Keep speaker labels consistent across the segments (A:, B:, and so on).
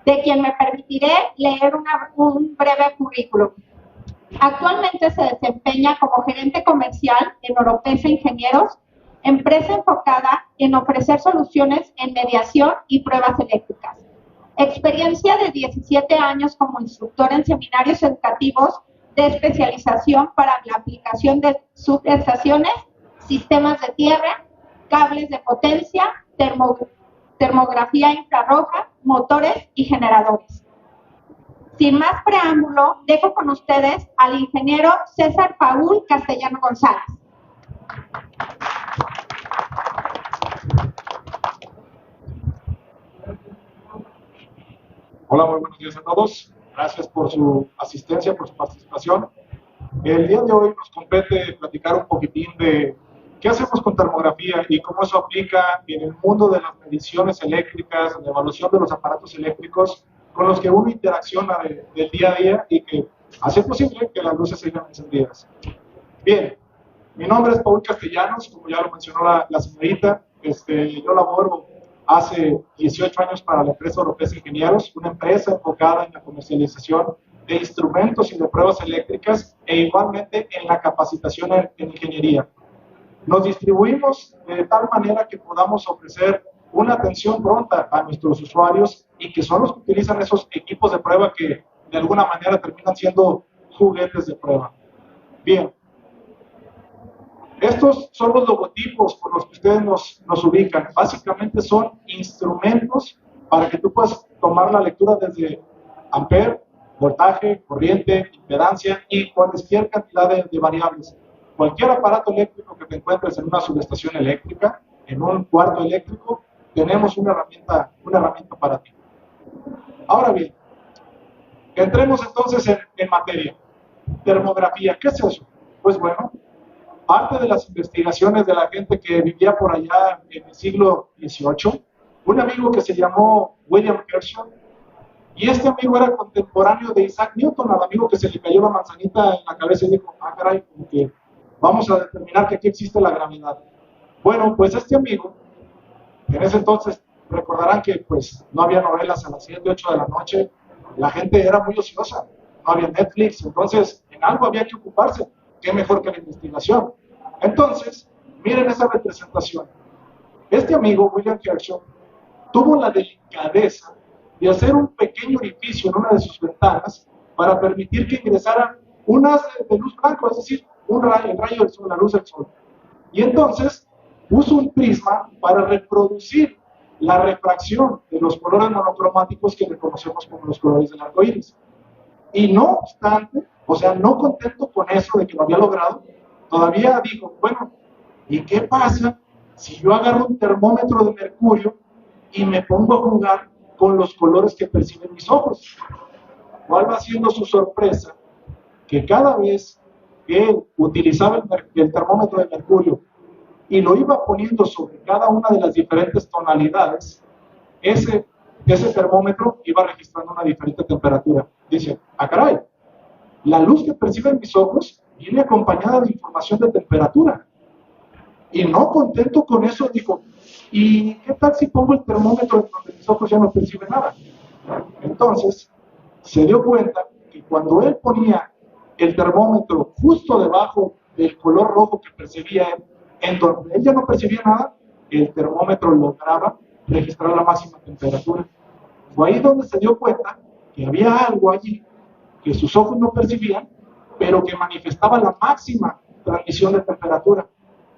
A: de quien me permitiré leer un breve currículum. Actualmente se desempeña como gerente comercial en Oropesa Ingenieros, empresa enfocada en ofrecer soluciones en mediación y pruebas eléctricas. Experiencia de 17 años como instructor en seminarios educativos de especialización para la aplicación de subestaciones, sistemas de tierra, cables de potencia, termografía infrarroja, motores y generadores. Sin más preámbulo, dejo con ustedes al ingeniero César Paul Castellano González.
B: Hola, muy buenos días a todos. Gracias por su asistencia, por su participación. El día de hoy nos compete platicar un poquitín de qué hacemos con termografía y cómo eso aplica en el mundo de las mediciones eléctricas, la evaluación de los aparatos eléctricos con los que uno interacciona del día a día y que hace posible que las luces sigan encendidas. Bien, mi nombre es Paul Castellanos, como ya lo mencionó la señorita. Yo laboro hace 18 años para la empresa Oropesa Ingenieros, una empresa enfocada en la comercialización de instrumentos y de pruebas eléctricas e igualmente en la capacitación en ingeniería. Nos distribuimos de tal manera que podamos ofrecer una atención pronta a nuestros usuarios y que son los que utilizan esos equipos de prueba que de alguna manera terminan siendo juguetes de prueba. Bien, estos son los logotipos por los que ustedes nos ubican. Básicamente son instrumentos para que tú puedas tomar la lectura desde ampere, voltaje, corriente, impedancia y cualquier cantidad de variables. Cualquier aparato eléctrico que te encuentres en una subestación eléctrica, en un cuarto eléctrico, tenemos una herramienta para ti. Ahora bien, entremos entonces en materia. Termografía, ¿qué es eso? Pues bueno, parte de las investigaciones de la gente que vivía por allá en el siglo XVIII, un amigo que se llamó William Herschel, y este amigo era contemporáneo de Isaac Newton, al amigo que se le cayó la manzanita en la cabeza y dijo, ah, caray, como que vamos a determinar que aquí existe la gravedad. Bueno, pues este amigo, en ese entonces recordarán que pues no había novelas a las 7, 8 de la noche, la gente era muy ociosa, no había Netflix, entonces en algo había que ocuparse. ¿Qué mejor que la investigación? Entonces, miren esa representación. Este amigo, William Herschel, tuvo la delicadeza de hacer un pequeño orificio en una de sus ventanas para permitir que ingresara un haz de luz blanco, es decir, el rayo del sol, la luz del sol. Y entonces puso un prisma para reproducir la refracción de los colores monocromáticos que reconocemos como los colores del arco iris. Y no obstante, o sea, no contento con eso de que lo había logrado, todavía dijo, bueno, ¿y qué pasa si yo agarro un termómetro de mercurio y me pongo a jugar con los colores que perciben mis ojos? ¿Cuál va siendo su sorpresa? Que cada vez que él utilizaba el termómetro de mercurio y lo iba poniendo sobre cada una de las diferentes tonalidades, ese termómetro iba registrando una diferente temperatura. Dice, ah, caray, la luz que perciben mis ojos viene acompañada de información de temperatura. Y no contento con eso, dijo, ¿y qué tal si pongo el termómetro en donde mis ojos ya no perciben nada? Entonces, se dio cuenta que cuando él ponía el termómetro justo debajo del color rojo que percibía él, en donde él ya no percibía nada, el termómetro lograba registrar la máxima temperatura. Fue ahí donde se dio cuenta que había algo allí que sus ojos no percibían, pero que manifestaba la máxima transmisión de temperatura.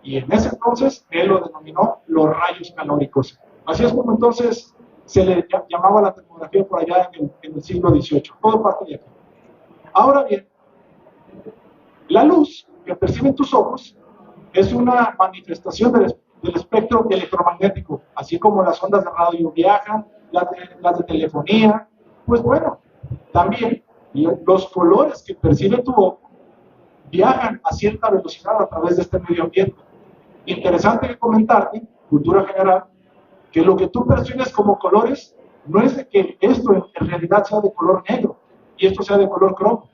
B: Y en ese entonces él lo denominó los rayos calóricos. Así es como entonces se le llamaba la termografía por allá en el siglo XVIII. Todo parte de aquí. Ahora bien, la luz que perciben tus ojos es una manifestación del espectro electromagnético, así como las ondas de radio viajan, las de telefonía. Pues bueno, también los colores que percibe tu ojo viajan a cierta velocidad a través de este medio ambiente. Interesante que comentarte, cultura general, que lo que tú percibes como colores no es de que esto en realidad sea de color negro y esto sea de color cromo.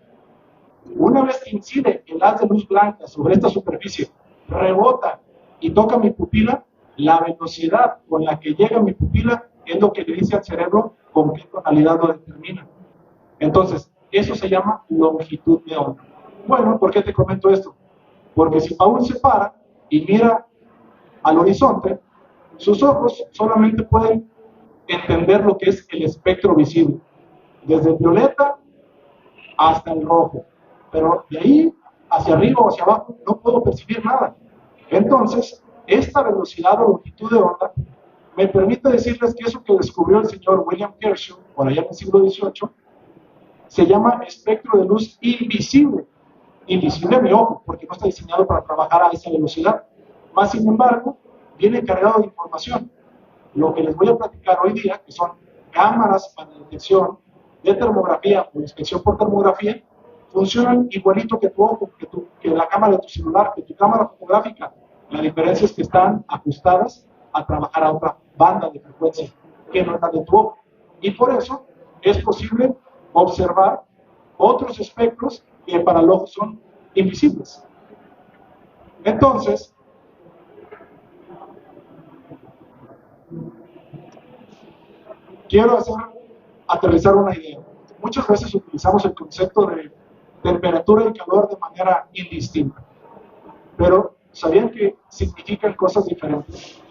B: Una vez que incide el haz de luz blanca sobre esta superficie, rebota y toca mi pupila, la velocidad con la que llega a mi pupila es lo que le dice al cerebro con qué tonalidad lo determina. Entonces, eso se llama longitud de onda. Bueno, ¿por qué te comento esto? Porque si Paul se para y mira al horizonte, sus ojos solamente pueden entender lo que es el espectro visible, desde el violeta hasta el rojo, pero de ahí hacia arriba o hacia abajo no puedo percibir nada. Entonces, esta velocidad o longitud de onda me permite decirles que eso que descubrió el señor William Herschel, por allá en el siglo XVIII, se llama espectro de luz invisible. Invisible a mi ojo, porque no está diseñado para trabajar a esa velocidad. Más sin embargo, viene cargado de información. Lo que les voy a platicar hoy día, que son cámaras para detección de termografía o inspección por termografía, funcionan igualito que tu ojo, que la cámara de tu celular, que tu cámara fotográfica. La diferencia es que están ajustadas a trabajar a otra banda de frecuencia que no es la de tu ojo. Y por eso es posible observar otros espectros que para el ojo son invisibles. Entonces, quiero aterrizar una idea. Muchas veces utilizamos el concepto de temperatura y calor de manera indistinta, pero ¿sabían que significan cosas diferentes?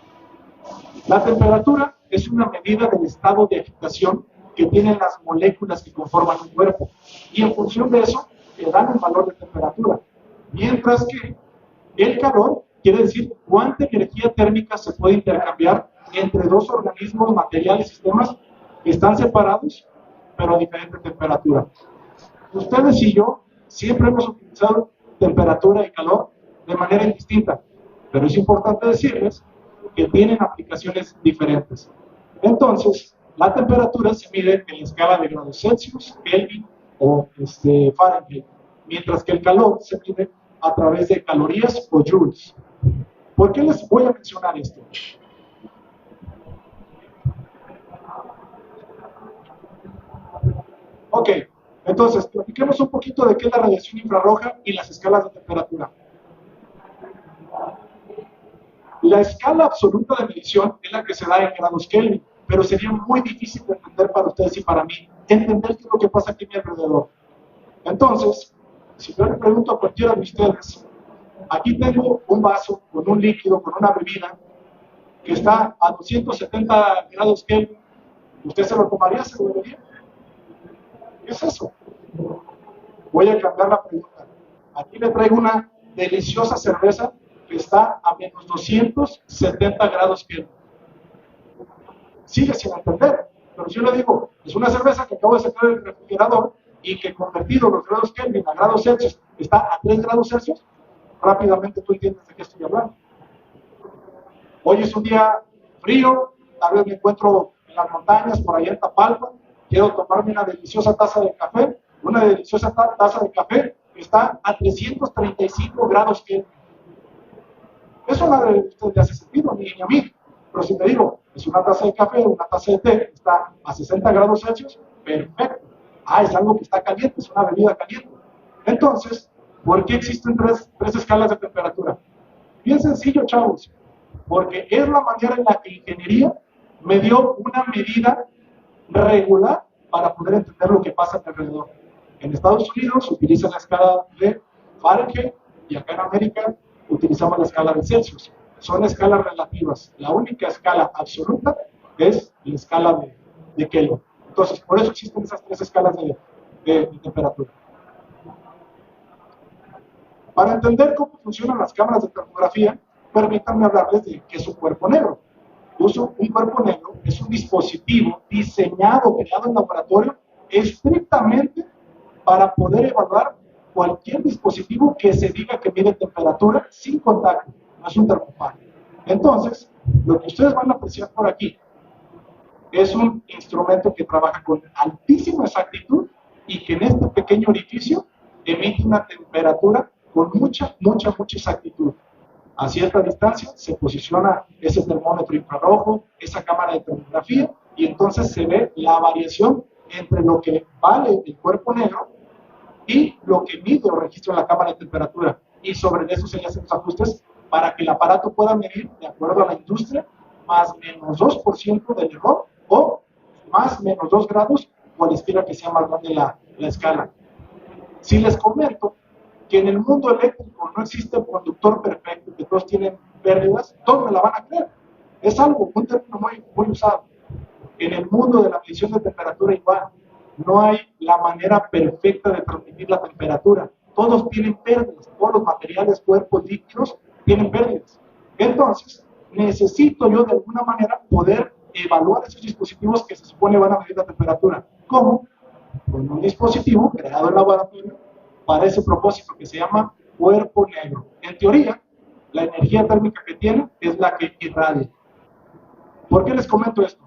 B: La temperatura es una medida del estado de agitación que tienen las moléculas que conforman un cuerpo, y en función de eso te dan un valor de temperatura, mientras que el calor quiere decir cuánta energía térmica se puede intercambiar entre dos organismos, materiales, sistemas que están separados, pero a diferente temperatura. Ustedes y yo siempre hemos utilizado temperatura y calor de manera indistinta, pero es importante decirles que tienen aplicaciones diferentes. Entonces, la temperatura se mide en la escala de grados Celsius, Kelvin o Fahrenheit, mientras que el calor se mide a través de calorías o joules. ¿Por qué les voy a mencionar esto? Ok, entonces, platiquemos un poquito de qué es la radiación infrarroja y las escalas de temperatura. La escala absoluta de medición es la que se da en grados Kelvin, pero sería muy difícil de entender para ustedes y para mí, entender qué es lo que pasa aquí a mi alrededor. Entonces, si yo le pregunto a cualquiera de ustedes, aquí tengo un vaso con un líquido, con una bebida, que está a 270 grados Kelvin, ¿usted se lo tomaría, se lo bebería? ¿Qué es eso? Voy a cambiar la pregunta. Aquí le traigo una deliciosa cerveza que está a menos 270 grados Kelvin. Sigue sin entender, pero si yo le digo, es una cerveza que acabo de sacar del refrigerador y que convertido los grados Kelvin a grados Celsius está a 3 grados Celsius, rápidamente tú entiendes de qué estoy hablando. Hoy es un día frío, tal vez me encuentro en las montañas, por allá en Tapalpa, quiero tomarme una deliciosa taza de café, una deliciosa taza de café que está a 335 grados Kelvin. Eso no le hace sentido ni a mí, pero si te digo, es una taza de café, una taza de té, está a 60 grados Celsius, perfecto. Ah, es algo que está caliente, es una bebida caliente. Entonces, ¿por qué existen tres escalas de temperatura? Bien sencillo, chavos, porque es la manera en la que ingeniería me dio una medida regular para poder entender lo que pasa a mi alrededor. En Estados Unidos se utiliza la escala de Fahrenheit y acá en América utilizamos la escala de Celsius. Son escalas relativas. La única escala absoluta es la escala de Kelvin. Entonces, por eso existen esas tres escalas de temperatura. Para entender cómo funcionan las cámaras de termografía, permítanme hablarles de qué es un cuerpo negro. Un cuerpo negro es un dispositivo diseñado, creado en laboratorio, estrictamente para poder evaluar cualquier dispositivo que se diga que mide temperatura sin contacto, no es un termómetro. Entonces, lo que ustedes van a apreciar por aquí es un instrumento que trabaja con altísima exactitud y que en este pequeño orificio emite una temperatura con mucha exactitud. A cierta distancia se posiciona ese termómetro infrarrojo, esa cámara de termografía, y entonces se ve la variación entre lo que vale el cuerpo negro y lo que mide o registra la cámara de temperatura. Y sobre eso se le hacen los ajustes para que el aparato pueda medir, de acuerdo a la industria, más menos 2% del error o más menos 2 grados, cualesquiera que sea más grande la escala. Si les comento que en el mundo eléctrico no existe un conductor perfecto, que todos tienen pérdidas, todos me la van a creer. Es algo, un término muy usado. En el mundo de la medición de temperatura igual, no hay la manera perfecta de transmitir la temperatura. Todos tienen pérdidas, todos los materiales, cuerpos, líquidos, tienen pérdidas. Entonces, necesito yo de alguna manera poder evaluar esos dispositivos que se supone van a medir la temperatura. ¿Cómo? Con un dispositivo creado en laboratorio para ese propósito que se llama cuerpo negro. En teoría, la energía térmica que tiene es la que irradia. ¿Por qué les comento esto?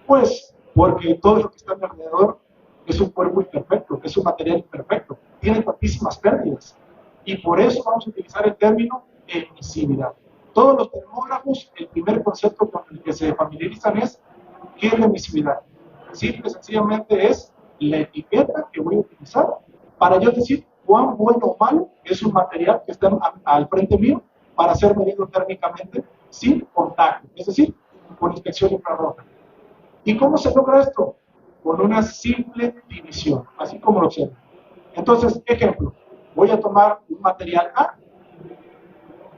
B: Pues porque todo lo que está a mi alrededor es un cuerpo imperfecto, es un material imperfecto, tiene tantísimas pérdidas. Y por eso vamos a utilizar el término emisividad. Todos los termógrafos, el primer concepto con el que se familiarizan es ¿qué es la emisividad? Simple y sencillamente es la etiqueta que voy a utilizar para yo decir cuán bueno o malo es un material que está al frente mío para ser medido térmicamente sin contacto, es decir, con inspección infrarroja. ¿Y cómo se logra esto? Con una simple división, así como lo observan. Entonces, ejemplo, voy a tomar un material A,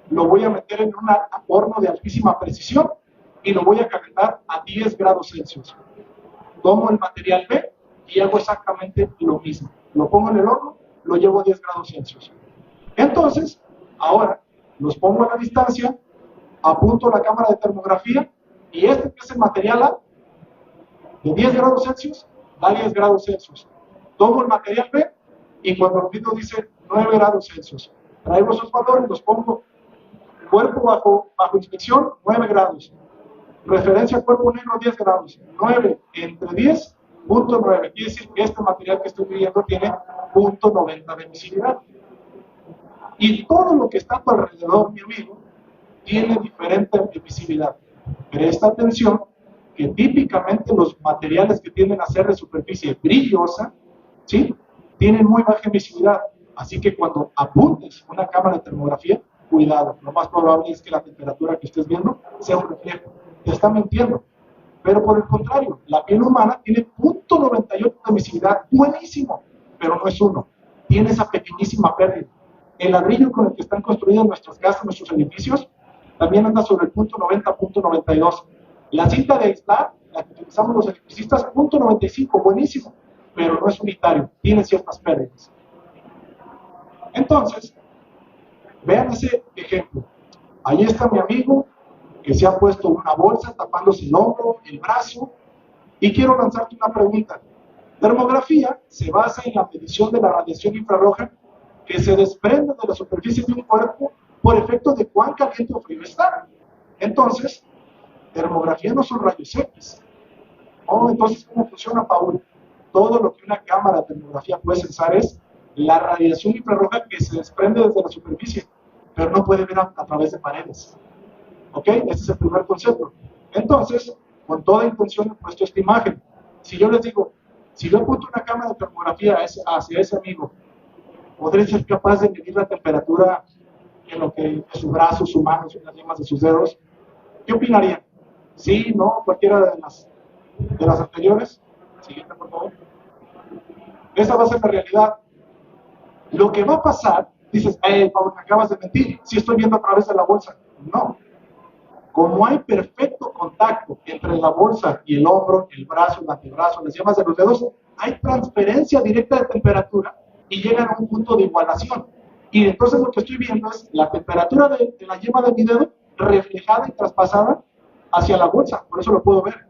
B: lo voy a meter en un horno de altísima precisión y lo voy a calentar a 10 grados Celsius. Tomo el material B y hago exactamente lo mismo. Lo pongo en el horno, lo llevo a 10 grados Celsius. Entonces, ahora los pongo a la distancia, apunto la cámara de termografía y este que es el material A, de 10 grados Celsius, da 10 grados Celsius. Tomo el material B y cuando el vidrio dice 9 grados Celsius, traigo esos valores, los pongo cuerpo bajo inspección, 9 grados. Referencia cuerpo negro, 10 grados. 9 entre 10, punto 9. Quiere decir que este material que estoy midiendo tiene punto 90 de emisividad. Y todo lo que está a tu alrededor, mi amigo, tiene diferente emisividad. Presta atención que típicamente los materiales que tienden a ser de superficie brillosa, ¿sí?, tienen muy baja emisividad. Así que cuando apuntes una cámara de termografía, cuidado, lo más probable es que la temperatura que estés viendo sea un reflejo. Te está mintiendo. Pero por el contrario, la piel humana tiene punto 98 de emisividad, buenísimo, pero no es 1. Tiene esa pequeñísima pérdida. El ladrillo con el que están construidas nuestras casas, nuestros edificios, también anda sobre el punto 90, punto 92. La cinta de aislar, la que utilizamos los electricistas, punto 95, buenísimo, pero no es unitario, tiene ciertas pérdidas. Entonces, vean ese ejemplo. Ahí está mi amigo que se ha puesto una bolsa tapándose el hombro, el brazo, y quiero lanzarte una pregunta. Termografía se basa en la medición de la radiación infrarroja que se desprende de la superficie de un cuerpo por efecto de cuán caliente o frío está. Entonces, termografía no son rayos X. Oh, entonces, ¿cómo funciona, Paul? Todo lo que una cámara de termografía puede sensar es la radiación infrarroja que se desprende desde la superficie, pero no puede ver a través de paredes. ¿Ok? Ese es el primer concepto. Entonces, con toda intención he puesto esta imagen. Si yo les digo, si yo apunto una cámara de termografía hacia ese amigo, ¿podré ser capaz de medir la temperatura en lo que es su brazo, su mano, las yemas de sus dedos? ¿Qué opinarían? ¿Sí, no? ¿Cualquiera de las anteriores? Siguiente, por favor. Esa va a ser la realidad. Lo que va a pasar, dices, Pablo, me acabas de mentir, si estoy viendo a través de la bolsa. No. Como hay perfecto contacto entre la bolsa y el hombro, el brazo, el antebrazo, las yemas de los dedos, hay transferencia directa de temperatura y llegan a un punto de igualación. Y entonces lo que estoy viendo es la temperatura de la yema de mi dedo reflejada y traspasada hacia la bolsa, por eso lo puedo ver.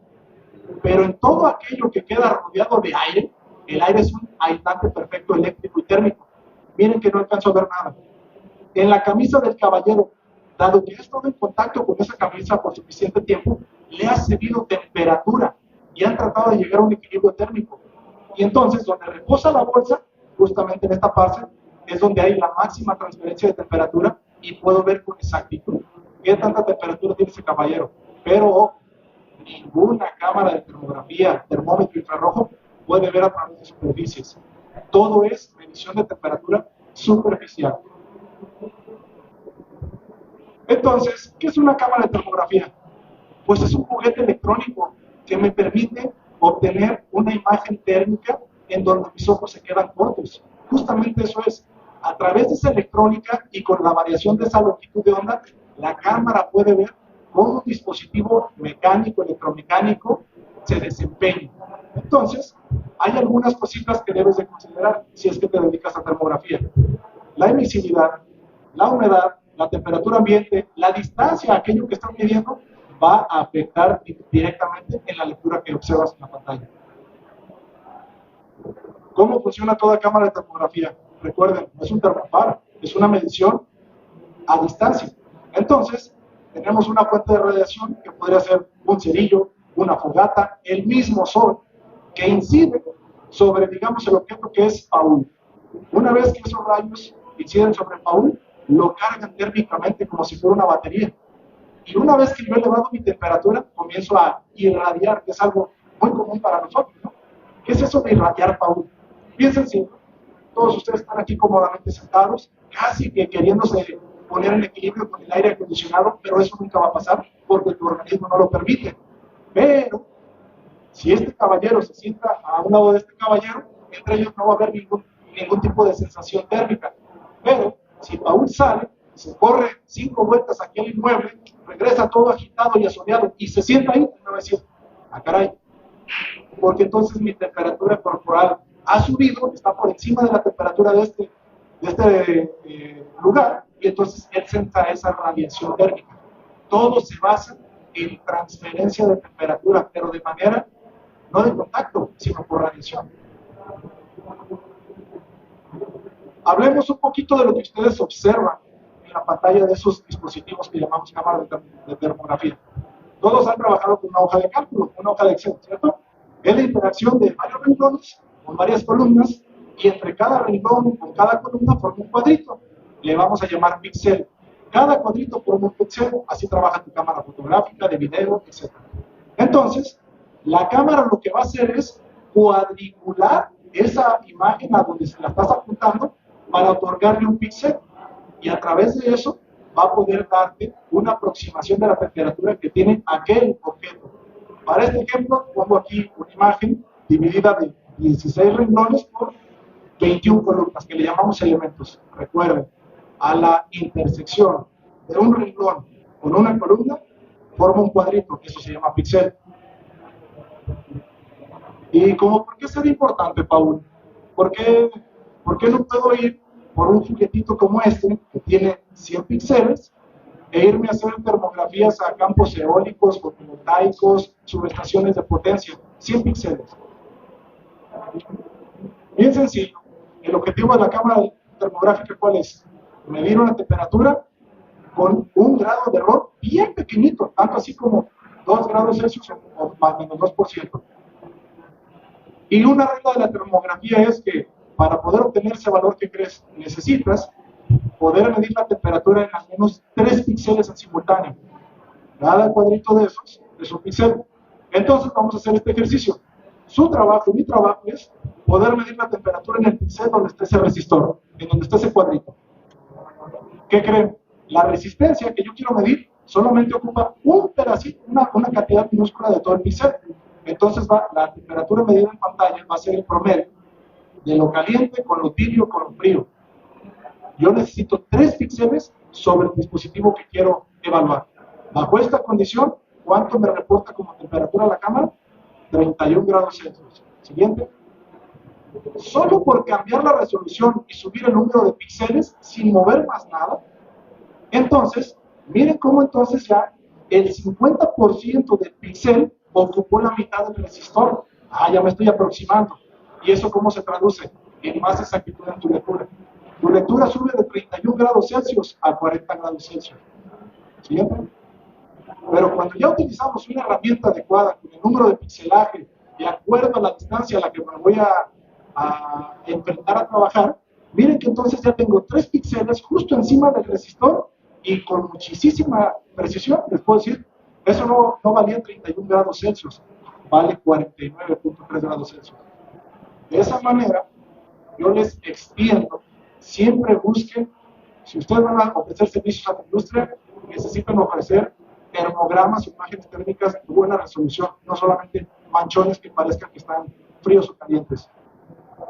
B: Pero en todo aquello que queda rodeado de aire, el aire es un aislante perfecto eléctrico y térmico. Miren que no alcanzo a ver nada. En la camisa del caballero, dado que he estado en contacto con esa camisa por suficiente tiempo, le ha servido temperatura y han tratado de llegar a un equilibrio térmico. Y entonces, donde reposa la bolsa, justamente en esta parte, es donde hay la máxima transferencia de temperatura y puedo ver con exactitud qué tanta temperatura tiene ese caballero. Pero ninguna cámara de termografía, termómetro infrarrojo puede ver a través de superficies. Todo es medición de temperatura superficial. Entonces, ¿qué es una cámara de termografía? Pues es un juguete electrónico que me permite obtener una imagen térmica en donde mis ojos se quedan cortos. Justamente eso es. A través de esa electrónica y con la variación de esa longitud de onda, la cámara puede ver cómo un dispositivo mecánico, electromecánico, se desempeña. Entonces, hay algunas cositas que debes de considerar si es que te dedicas a termografía. La emisividad, la humedad, la temperatura ambiente, la distancia a aquello que estás midiendo va a afectar directamente en la lectura que observas en la pantalla. ¿Cómo funciona toda cámara de termografía? Recuerden, no es un termopar, es una medición a distancia. Entonces, tenemos una fuente de radiación que podría ser un cerillo, una fogata, el mismo sol, que incide sobre, digamos, el objeto que es Paul. Una vez que esos rayos inciden sobre Paul, lo cargan térmicamente como si fuera una batería. Y una vez que yo he elevado mi temperatura, comienzo a irradiar, que es algo muy común para nosotros, ¿no? ¿Qué es eso de irradiar, Paul? Bien sencillo. Todos ustedes están aquí cómodamente sentados, casi que queriéndose poner en equilibrio con el aire acondicionado, pero eso nunca va a pasar porque tu organismo no lo permite. Pero, si este caballero se sienta a un lado de este caballero, entre ellos no va a haber ningún tipo de sensación térmica. Pero, si Paul sale, se corre 5 vueltas aquí al inmueble, regresa todo agitado y asoleado y se sienta ahí, me va a decir, ah, caray, porque entonces mi temperatura corporal ha subido, está por encima de la temperatura de este lugar, y entonces él sienta esa radiación térmica. Todo se basa en transferencia de temperatura, pero de manera no de contacto, sino por radiación. Hablemos un poquito de lo que ustedes observan en la pantalla de esos dispositivos que llamamos cámaras de termografía. Todos han trabajado con una hoja de cálculo, una hoja de Excel, ¿cierto? Es la interacción de varios renglones con varias columnas, y entre cada renglón con cada columna forma un cuadrito. Le vamos a llamar píxel. Cada cuadrito forma un píxel, así trabaja tu cámara fotográfica, de video, etc. Entonces, la cámara lo que va a hacer es cuadricular esa imagen a donde se la estás apuntando para otorgarle un píxel, y a través de eso va a poder darte una aproximación de la temperatura que tiene aquel objeto. Para este ejemplo, pongo aquí una imagen dividida de 16 renglones por 21 columnas, que le llamamos elementos. Recuerden, a la intersección de un renglón con una columna, forma un cuadrito, eso se llama píxel. ¿Y por qué será importante, Paul? ¿Por qué no puedo ir por un juguetito como este, que tiene 100 píxeles, e irme a hacer termografías a campos eólicos, fotovoltaicos, subestaciones de potencia? 100 píxeles. Bien sencillo. El objetivo de la cámara termográfica, ¿cuál es? Medir una temperatura con un grado de error bien pequeñito, tanto así como 2 grados Celsius o más o menos 2%. Y una regla de la termografía es que para poder obtener ese valor que crees, necesitas poder medir la temperatura en al menos 3 píxeles en simultáneo. Cada cuadrito de esos es un píxel. Entonces vamos a hacer este ejercicio. Su trabajo, mi trabajo es poder medir la temperatura en el píxel donde esté ese resistor, en donde esté ese cuadrito. ¿Qué creen? La resistencia que yo quiero medir solamente ocupa un pedacito, una cantidad minúscula de todo el píxel. Entonces la temperatura medida en pantalla va a ser el promedio de lo caliente con lo tibio con lo frío. Yo necesito 3 píxeles sobre el dispositivo que quiero evaluar. Bajo esta condición, ¿cuánto me reporta como temperatura la cámara? 31 grados Celsius. Siguiente. Solo por cambiar la resolución y subir el número de píxeles sin mover más nada. Entonces, miren cómo entonces ya el 50% del píxel ocupó la mitad del resistor. Ah, ya me estoy aproximando. ¿Y eso cómo se traduce? En más exactitud en tu lectura. Tu lectura sube de 31 grados Celsius a 40 grados Celsius. ¿Siguiente? Pero cuando ya utilizamos una herramienta adecuada con el número de pixelaje de acuerdo a la distancia a la que me voy a enfrentar a trabajar, miren que entonces ya tengo 3 píxeles justo encima del resistor, y con muchísima precisión les puedo decir, eso no valía 31 grados Celsius, vale 49.3 grados Celsius. De esa manera, yo les extiendo, siempre busquen, si ustedes van a ofrecer servicios a la industria, necesitan ofrecer termogramas o imágenes térmicas de buena resolución, no solamente manchones que parezcan que están fríos o calientes.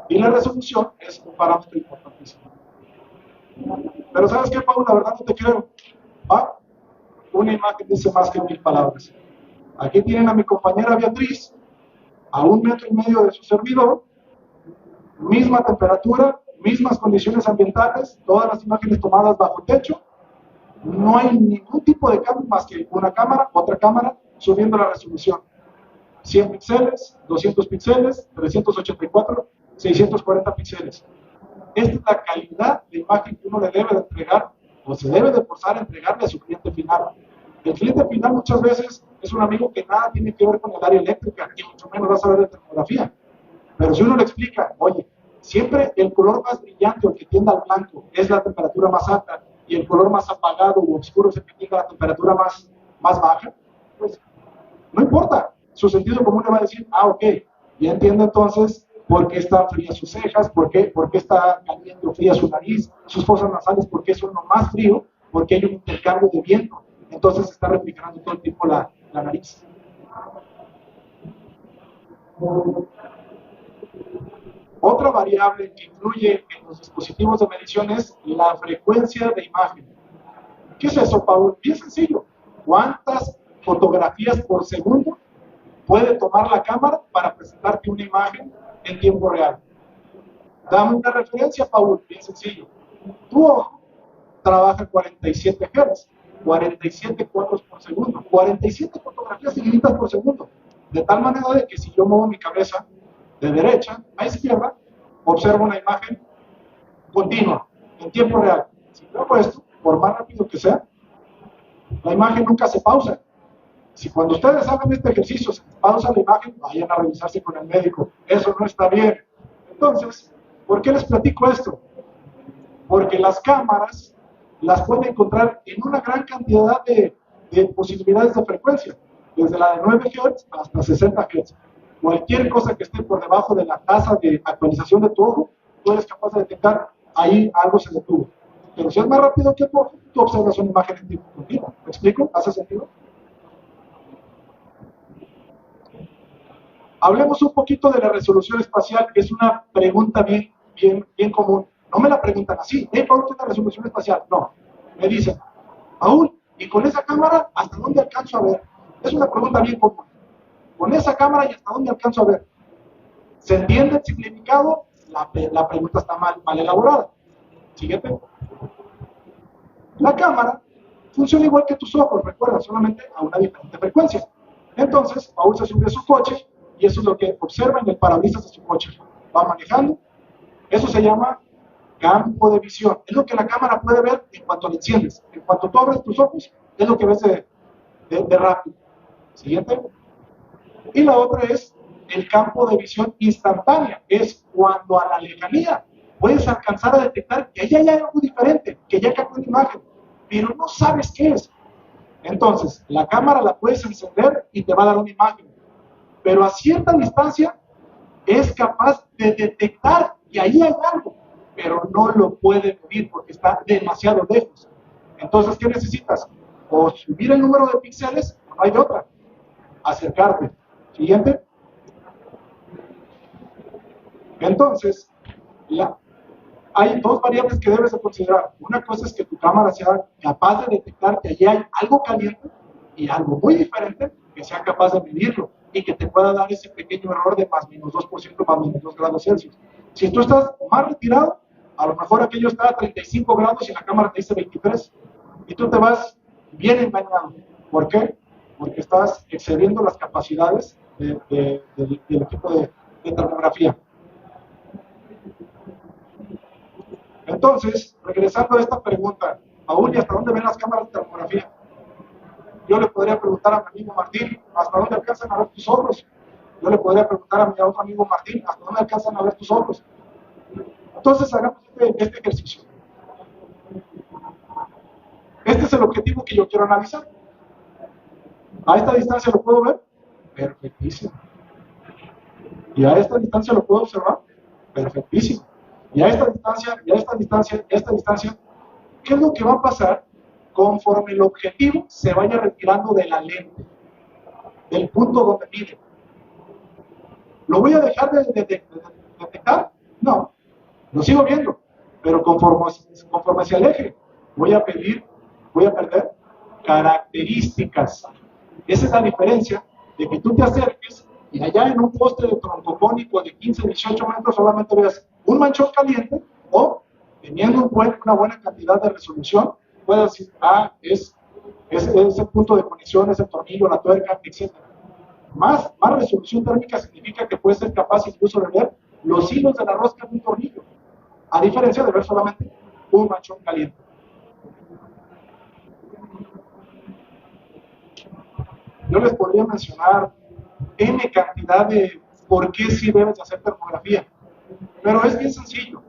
B: Y la resolución es un parámetro importantísimo. Pero ¿sabes qué, Paul? La verdad no te creo. ¿Va? Una imagen dice más que 1000 palabras. Aquí tienen a mi compañera Beatriz, a 1,5 metros de su servidor, misma temperatura, mismas condiciones ambientales, todas las imágenes tomadas bajo techo. No hay ningún tipo de cambio más que una cámara, otra cámara, subiendo la resolución. 100 píxeles, 200 píxeles, 384, 640 píxeles. Esta es la calidad de imagen que uno le debe de entregar o se debe de forzar a entregarle a su cliente final. El cliente final muchas veces es un amigo que nada tiene que ver con el área eléctrica y mucho menos va a saber de termografía. Pero si uno le explica, oye, siempre el color más brillante o el que tienda al blanco es la temperatura más alta y el color más apagado o oscuro es el que tienda la temperatura más baja, pues no importa. Su sentido común le va a decir, ok, ya entiendo entonces por qué están frías sus cejas, por qué está caliente o fría su nariz, sus fosas nasales, por qué son lo más frío, porque hay un intercambio de viento. Entonces está refrigerando todo el tiempo la nariz. Otra variable que influye en los dispositivos de medición es la frecuencia de imagen. ¿Qué es eso, Paul? Bien sencillo. ¿Cuántas fotografías por segundo puede tomar la cámara para presentarte una imagen en tiempo real? Dame una referencia, Paul. Bien sencillo. Tu ojo trabaja 47 Hz, 47 cuadros por segundo, 47 fotografías infinitas por segundo. De tal manera de que si yo muevo mi cabeza de derecha a izquierda, observo una imagen continua, en tiempo real. Si lo hago esto, por más rápido que sea, la imagen nunca se pausa. Si cuando ustedes hagan este ejercicio se pausa la imagen, vayan a revisarse con el médico. Eso no está bien. Entonces, ¿por qué les platico esto? Porque las cámaras las pueden encontrar en una gran cantidad de posibilidades de frecuencia, desde la de 9 Hz hasta 60 Hz. Cualquier cosa que esté por debajo de la tasa de actualización de tu ojo, tú eres capaz de detectar ahí algo se detuvo. Pero si es más rápido que tu ojo, tú observas una imagen en tiempo continuo. ¿Me explico? ¿Hace sentido? Hablemos un poquito de la resolución espacial, que es una pregunta bien común. No me la preguntan así, Paul, ¿qué es la resolución espacial? No, me dicen, Paul, ¿y con esa cámara hasta dónde alcanzo a ver? Es una pregunta bien común. Con esa cámara y hasta dónde alcanzo a ver. ¿Se entiende el significado? La pregunta está mal elaborada. Siguiente. La cámara funciona igual que tus ojos, recuerda, solamente a una diferente frecuencia. Entonces, Paul se sube a su coche y eso es lo que observa en el parabrisas de su coche. Va manejando. Eso se llama campo de visión. Es lo que la cámara puede ver en cuanto la enciendes. En cuanto tú abres tus ojos, es lo que ves de rápido. Siguiente. Y la otra es el campo de visión instantánea. Es cuando a la lejanía puedes alcanzar a detectar que ahí hay algo diferente, que ya cambió la imagen, pero no sabes qué es. Entonces, la cámara la puedes encender y te va a dar una imagen. Pero a cierta distancia es capaz de detectar que ahí hay algo, pero no lo puede medir porque está demasiado lejos. Entonces, ¿qué necesitas? O subir el número de píxeles, no hay de otra. Acercarte. Siguiente. Entonces, hay dos variables que debes de considerar. Una cosa es que tu cámara sea capaz de detectar que allí hay algo caliente y algo muy diferente que sea capaz de medirlo y que te pueda dar ese pequeño error de más menos 2%, más menos 2 grados Celsius. Si tú estás más retirado, a lo mejor aquello está a 35 grados y la cámara te dice 23 y tú te vas bien engañado. ¿Por qué? Porque estás excediendo las capacidades del equipo de termografía. Entonces, regresando a esta pregunta, Paul, ¿y hasta dónde ven las cámaras de termografía? Yo le podría preguntar a mi amigo Martín, ¿hasta dónde alcanzan a ver tus ojos? Yo le podría preguntar a mi otro amigo Martín, ¿hasta dónde alcanzan a ver tus ojos? Entonces, hagamos este ejercicio. Este es el objetivo que yo quiero analizar. ¿A esta distancia lo puedo ver? Perfectísimo. ¿Y a esta distancia lo puedo observar? Perfectísimo. Y a esta distancia, y a esta distancia, y a esta distancia, ¿qué es lo que va a pasar conforme el objetivo se vaya retirando de la lente, del punto donde mide. ¿Lo voy a dejar de detectar? No, lo sigo viendo, pero conforme se aleje, voy a perder características. Esa es la diferencia de que tú te acerques y allá en un poste de troncocónico de 15, 18 metros solamente veas un manchón caliente, o teniendo una buena cantidad de resolución, puedes decir, es ese punto de conexión, ese tornillo, la tuerca, etc. Más resolución térmica significa que puedes ser capaz incluso de ver los hilos de la rosca de un tornillo, a diferencia de ver solamente un manchón caliente. Yo les podría mencionar N cantidad de por qué sí debes de hacer termografía, pero es bien sencillo.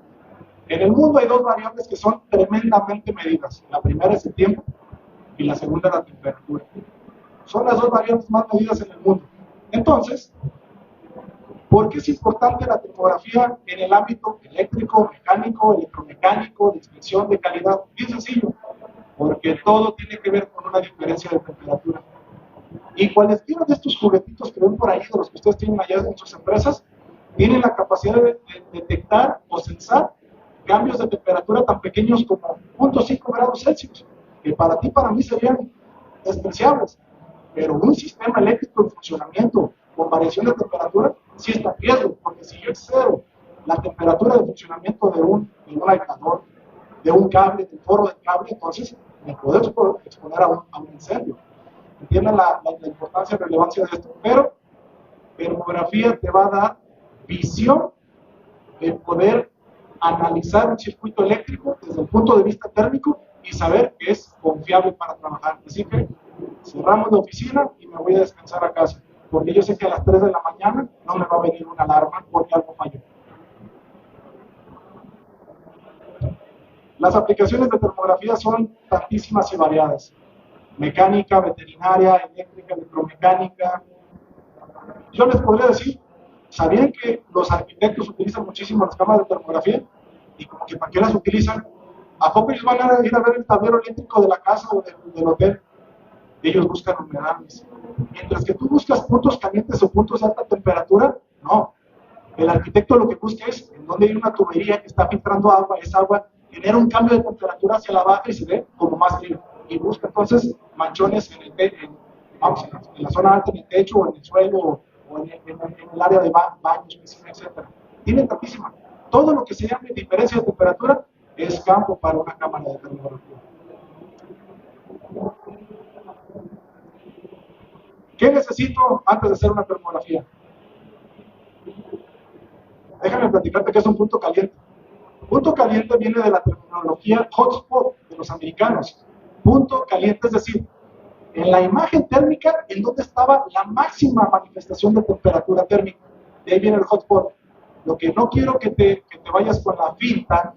B: En el mundo hay dos variables que son tremendamente medidas. La primera es el tiempo y la segunda la temperatura. Son las dos variables más medidas en el mundo. Entonces, ¿por qué es importante la termografía en el ámbito eléctrico, mecánico, electromecánico, de inspección de calidad? Bien sencillo, porque todo tiene que ver con una diferencia de temperatura. Y cualesquiera de estos juguetitos que ven por ahí, de los que ustedes tienen allá en sus empresas, tienen la capacidad de detectar o sensar cambios de temperatura tan pequeños como 0.5 grados Celsius, que para ti, para mí serían despreciables. Pero un sistema eléctrico en funcionamiento con variación de temperatura sí está en riesgo, porque si yo excedo la temperatura de funcionamiento de un aireador, de un cable, del forro del cable, entonces me puedo exponer a un incendio. Entienden la importancia y relevancia de esto, pero termografía te va a dar visión de poder analizar un circuito eléctrico desde el punto de vista térmico y saber que es confiable para trabajar. Así que cerramos la oficina y me voy a descansar a casa, porque yo sé que a las 3 de la mañana no me va a venir una alarma porque algo falló. Las aplicaciones de termografía son tantísimas y variadas. Mecánica, veterinaria, eléctrica, electromecánica. Yo les podría decir, ¿sabían que los arquitectos utilizan muchísimo las cámaras de termografía? Y como que ¿para qué las utilizan? ¿A poco ellos van a ir a ver el tablero eléctrico de la casa o del hotel? Ellos buscan humedades. Mientras que tú buscas puntos calientes o puntos de alta temperatura, no. El arquitecto lo que busca es en donde hay una tubería que está filtrando agua, esa agua genera un cambio de temperatura hacia la baja y se ve como más frío. Y busca entonces manchones en la zona alta, en el techo, o en el suelo, o en el área de baños, piscina, etc. Tienen tantísima. Todo lo que se llame diferencia de temperatura es campo para una cámara de termografía. ¿Qué necesito antes de hacer una termografía? Déjame platicarte qué es un punto caliente. Punto caliente viene de la terminología hotspot de los americanos. Punto caliente, es decir, en la imagen térmica, en donde estaba la máxima manifestación de temperatura térmica. De ahí viene el hotspot. Lo que no quiero que te vayas con la finta,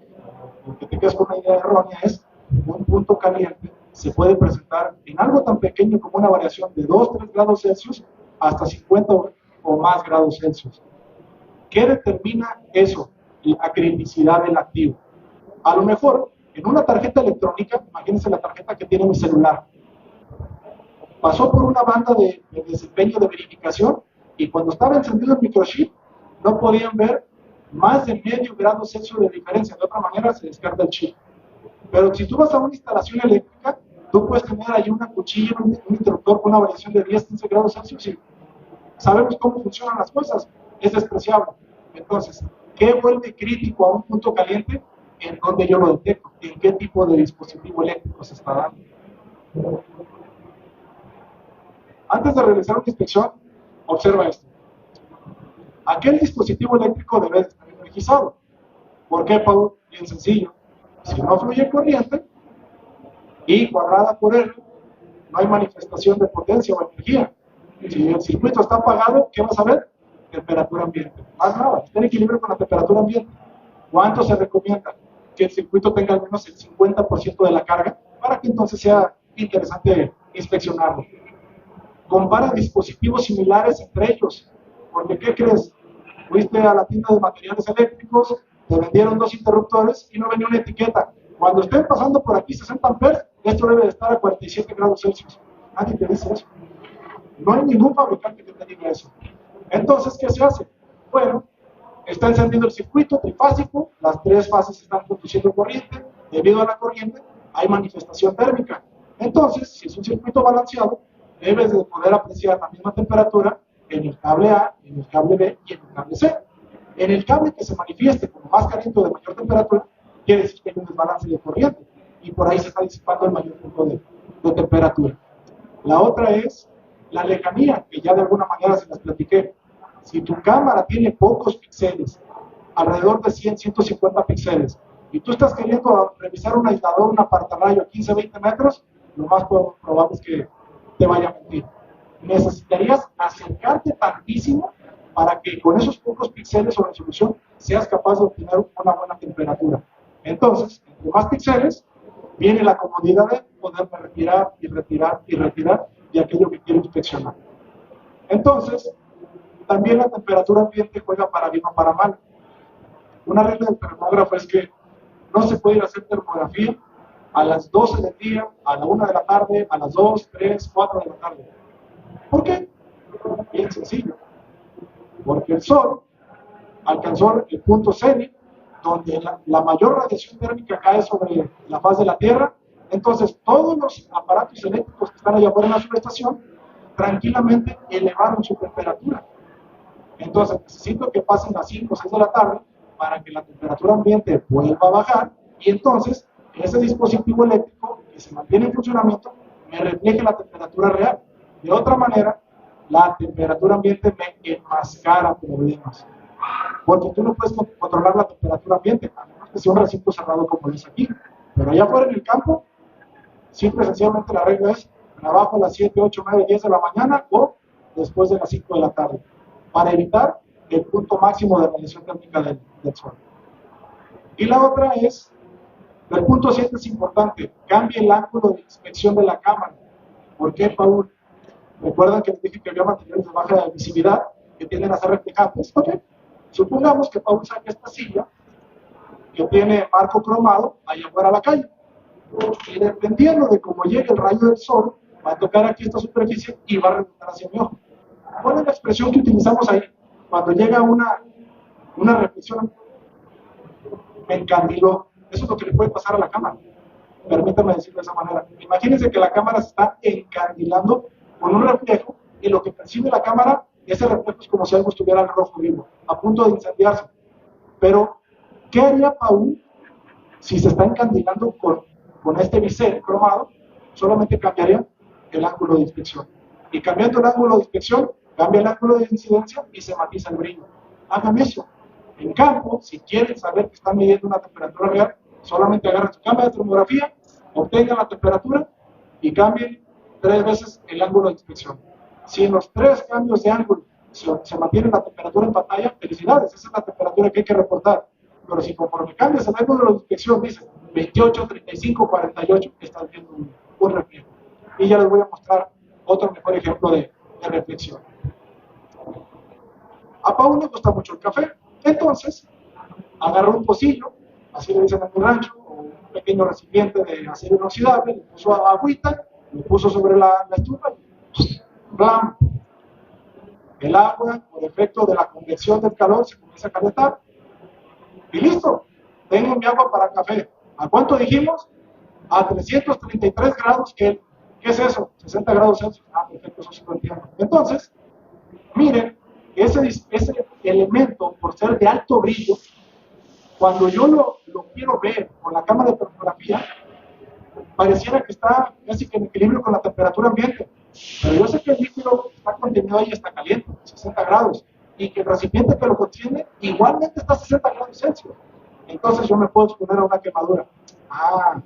B: o que te quedes con una idea errónea, es un punto caliente se puede presentar en algo tan pequeño como una variación de 2-3 grados Celsius hasta 50 o más grados Celsius. ¿Qué determina eso? La criticidad del activo. A lo mejor, en una tarjeta electrónica, imagínense la tarjeta que tiene mi celular, pasó por una banda de desempeño de verificación y cuando estaba encendido el microchip, no podían ver más de medio grado Celsius de diferencia. De otra manera, se descarta el chip. Pero si tú vas a una instalación eléctrica, tú puedes tener ahí una cuchilla, un interruptor con una variación de 10-15 grados Celsius y sabemos cómo funcionan las cosas. Es despreciable. Entonces, ¿qué vuelve crítico a un punto caliente? En donde yo lo detecto, en qué tipo de dispositivo eléctrico se está dando. Antes de realizar una inspección, observa esto. Aquel dispositivo eléctrico debe estar energizado. ¿Por qué, Paul? Bien sencillo. Si no fluye corriente, I cuadrada por R, no hay manifestación de potencia o energía. Si el circuito está apagado, ¿qué vas a ver? Temperatura ambiente. Más nada, está en equilibrio con la temperatura ambiente. ¿Cuánto se recomienda? Que el circuito tenga al menos el 50% de la carga para que entonces sea interesante inspeccionarlo. Compara dispositivos similares entre ellos. Porque, ¿qué crees? Fuiste a la tienda de materiales eléctricos, te vendieron 2 interruptores y no venía una etiqueta. Cuando estén pasando por aquí 60 amperes, esto debe de estar a 47 grados Celsius. Nadie te dice eso. No hay ningún fabricante que te diga eso. Entonces, ¿qué se hace? Bueno, está encendido el circuito trifásico, las tres fases están conduciendo corriente, debido a la corriente hay manifestación térmica. Entonces, si es un circuito balanceado, debes de poder apreciar la misma temperatura en el cable A, en el cable B y en el cable C. En el cable que se manifieste como más caliente o de mayor temperatura, quiere decir que hay un desbalance de corriente y por ahí se está disipando el mayor punto de temperatura. La otra es la lejanía, que ya de alguna manera se las platiqué. Si tu cámara tiene pocos píxeles, alrededor de 100, 150 píxeles, y tú estás queriendo revisar un aislador, un apartarrayo a 15, 20 metros, lo más probable es que te vaya a mentir. Necesitarías acercarte tantísimo para que con esos pocos píxeles o resolución seas capaz de obtener una buena temperatura. Entonces, entre más píxeles, viene la comodidad de poder retirar y retirar y retirar de aquello que quiero inspeccionar. Entonces, también la temperatura ambiente juega para bien o para mal. Una regla del termógrafo es que no se puede ir a hacer termografía a las 12 del día, a la 1 de la tarde, a las 2, 3, 4 de la tarde. ¿Por qué? Bien sencillo. Porque el Sol alcanzó el punto cenit, donde la mayor radiación térmica cae sobre la faz de la Tierra. Entonces, todos los aparatos eléctricos que están allá afuera en la subestación tranquilamente elevaron su temperatura. Entonces, necesito que pasen las 5 o 6 de la tarde para que la temperatura ambiente vuelva a bajar y entonces ese dispositivo eléctrico que se mantiene en funcionamiento me refleje la temperatura real. De otra manera, la temperatura ambiente me enmascara problemas. Porque tú no puedes controlar la temperatura ambiente, a menos que sea un recinto cerrado como es aquí. Pero allá afuera en el campo, simple y sencillamente la regla es trabajo a las 7, 8, 9, 10 de la mañana o después de las 5 de la tarde, para evitar el punto máximo de radiación térmica del Sol. Y la otra es, el punto 7 es importante, cambie el ángulo de inspección de la cámara. ¿Por qué, Paul? Recuerdan que les dije que había materiales de baja visibilidad que tienden a ser reflejantes. Ok, supongamos que Paul saque esta silla que tiene marco cromado allá afuera a la calle. Y dependiendo de cómo llegue el rayo del sol, va a tocar aquí esta superficie y va a rebotar hacia mi ojo. ¿Cuál es la expresión que utilizamos ahí? Cuando llega una reflexión, me encandiló. Eso es lo que le puede pasar a la cámara. Permítame decirlo de esa manera. Imagínense que la cámara se está encandilando con un reflejo y lo que percibe la cámara, ese reflejo es como si algo estuviera al rojo vivo, a punto de incendiarse. Pero, ¿qué haría Paul si se está encandilando con este bisel cromado? Solamente cambiaría el ángulo de inspección. Y cambiando el ángulo de inspección, cambia el ángulo de incidencia y se matiza el brillo. Hagan eso. En campo, si quieren saber que están midiendo una temperatura real, solamente agarren su cámara de termografía, obtengan la temperatura y cambien 3 veces el ángulo de inspección. Si en los 3 cambios de ángulo se mantiene la temperatura en pantalla, felicidades, esa es la temperatura que hay que reportar. Pero si conforme cambias el ángulo de inspección, dice 28, 35, 48, estás viendo un reflejo. Y ya les voy a mostrar otro mejor ejemplo de reflexión. A Paul le gusta mucho el café, entonces agarró un pocillo, así le dicen en mi rancho, o un pequeño recipiente de acero inoxidable, le puso agüita, le puso sobre la estufa y ¡blam! El agua, por efecto de la convección del calor, se comienza a calentar y listo, tengo mi agua para café. ¿A cuánto dijimos? A 333 grados Kelvin. ¿Qué es eso? 60 grados Celsius. Ah, perfecto, eso sí lo entiendo. Entonces, miren, ese elemento, por ser de alto brillo, cuando yo lo quiero ver con la cámara de termografía, pareciera que está casi que en equilibrio con la temperatura ambiente. Pero yo sé que el líquido que está contenido ahí está caliente, 60 grados, y que el recipiente que lo contiene igualmente está a 60 grados Celsius. Entonces yo me puedo exponer a una quemadura. Ah,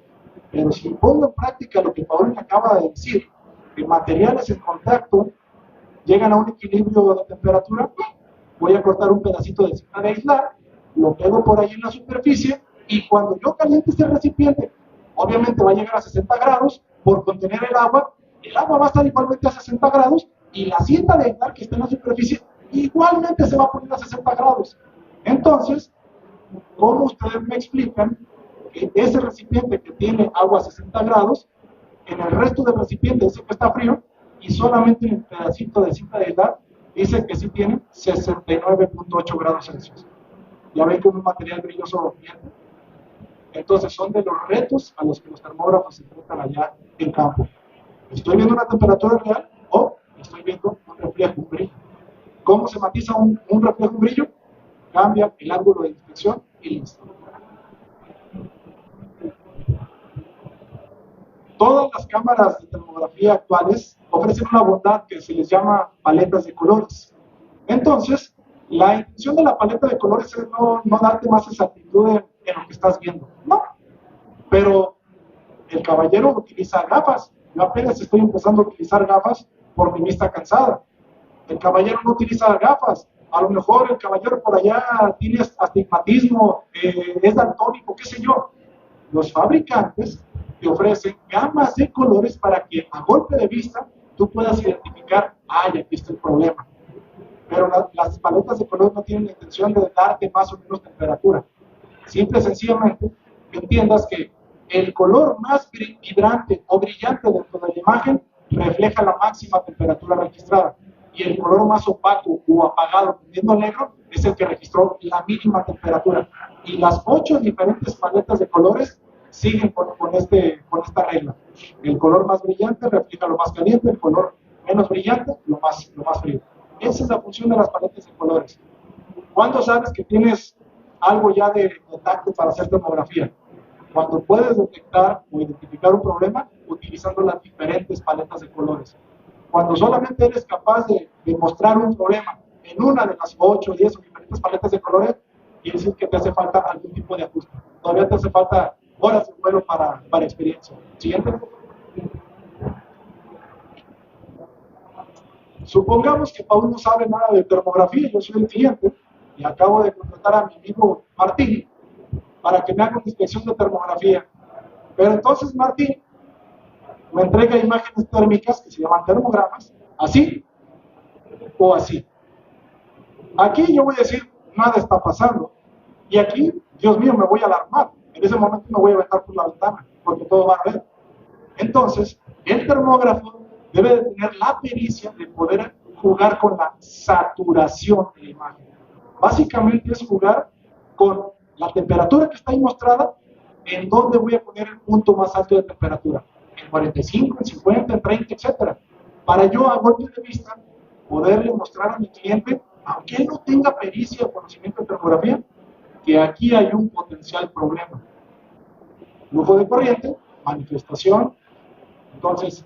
B: pero si pongo en práctica lo que Paul me acaba de decir, que materiales en contacto llegan a un equilibrio de temperatura, voy a cortar un pedacito de cinta de aislar, lo pego por ahí en la superficie, y cuando yo caliente este recipiente, obviamente va a llegar a 60 grados por contener el agua va a estar igualmente a 60 grados, y la cinta de aislar que está en la superficie igualmente se va a poner a 60 grados. Entonces, ¿cómo ustedes me explican que ese recipiente que tiene agua a 60 grados En el resto del recipiente dice que está frío y solamente en el pedacito de cinta de aislar dice que sí tiene 69.8 grados Celsius. Ya ven como un material brilloso viene. Entonces son de los retos a los que los termógrafos se enfrentan allá en campo. ¿Estoy viendo una temperatura real o estoy viendo un reflejo, un brillo? ¿Cómo se matiza un reflejo, un brillo? Cambia el ángulo de inspección y listo. Todas las cámaras de termografía actuales ofrecen una bondad que se les llama paletas de colores. Entonces, la intención de la paleta de colores es no darte más exactitud en lo que estás viendo. No. Pero el caballero utiliza gafas. Yo apenas estoy empezando a utilizar gafas por mi vista cansada. El caballero no utiliza gafas. A lo mejor el caballero por allá tiene astigmatismo, es daltónico, qué sé yo. Los fabricantes te ofrecen gamas de colores para que a golpe de vista tú puedas identificar, aquí está el problema. Pero las paletas de color no tienen la intención de darte más o menos temperatura. Simple y sencillamente entiendas que el color más vibrante o brillante dentro de la imagen refleja la máxima temperatura registrada. Y el color más opaco o apagado, tendiendo a negro, es el que registró la mínima temperatura. Y las 8 diferentes paletas de colores siguen con esta regla. El color más brillante refleja lo más caliente, el color menos brillante, lo más frío. Esa es la función de las paletas de colores. ¿Cuándo sabes que tienes algo ya de tacto para hacer termografía? Cuando puedes detectar o identificar un problema utilizando las diferentes paletas de colores. Cuando solamente eres capaz de mostrar un problema en una de las 8, 10 o diferentes paletas de colores, quiere decir que te hace falta algún tipo de ajuste. Todavía te hace falta horas de vuelo para experiencia. Siguiente. Supongamos que Paul no sabe nada de termografía, yo soy el cliente y acabo de contratar a mi amigo Martín para que me haga una inspección de termografía. Pero entonces Martín me entrega imágenes térmicas que se llaman termogramas, así o así. Aquí yo voy a decir, nada está pasando. Y aquí, Dios mío, me voy a alarmar. En ese momento me voy a aventar por la ventana, porque todo va a ver. Entonces, el termógrafo debe de tener la pericia de poder jugar con la saturación de la imagen. Básicamente es jugar con la temperatura que está ahí mostrada, en dónde voy a poner el punto más alto de temperatura. En 45, en 50, en 30, etc. Para yo, a golpe de vista, poderle mostrar a mi cliente, aunque él no tenga pericia o conocimiento de termografía, que aquí hay un potencial problema. Flujo de corriente, manifestación. Entonces,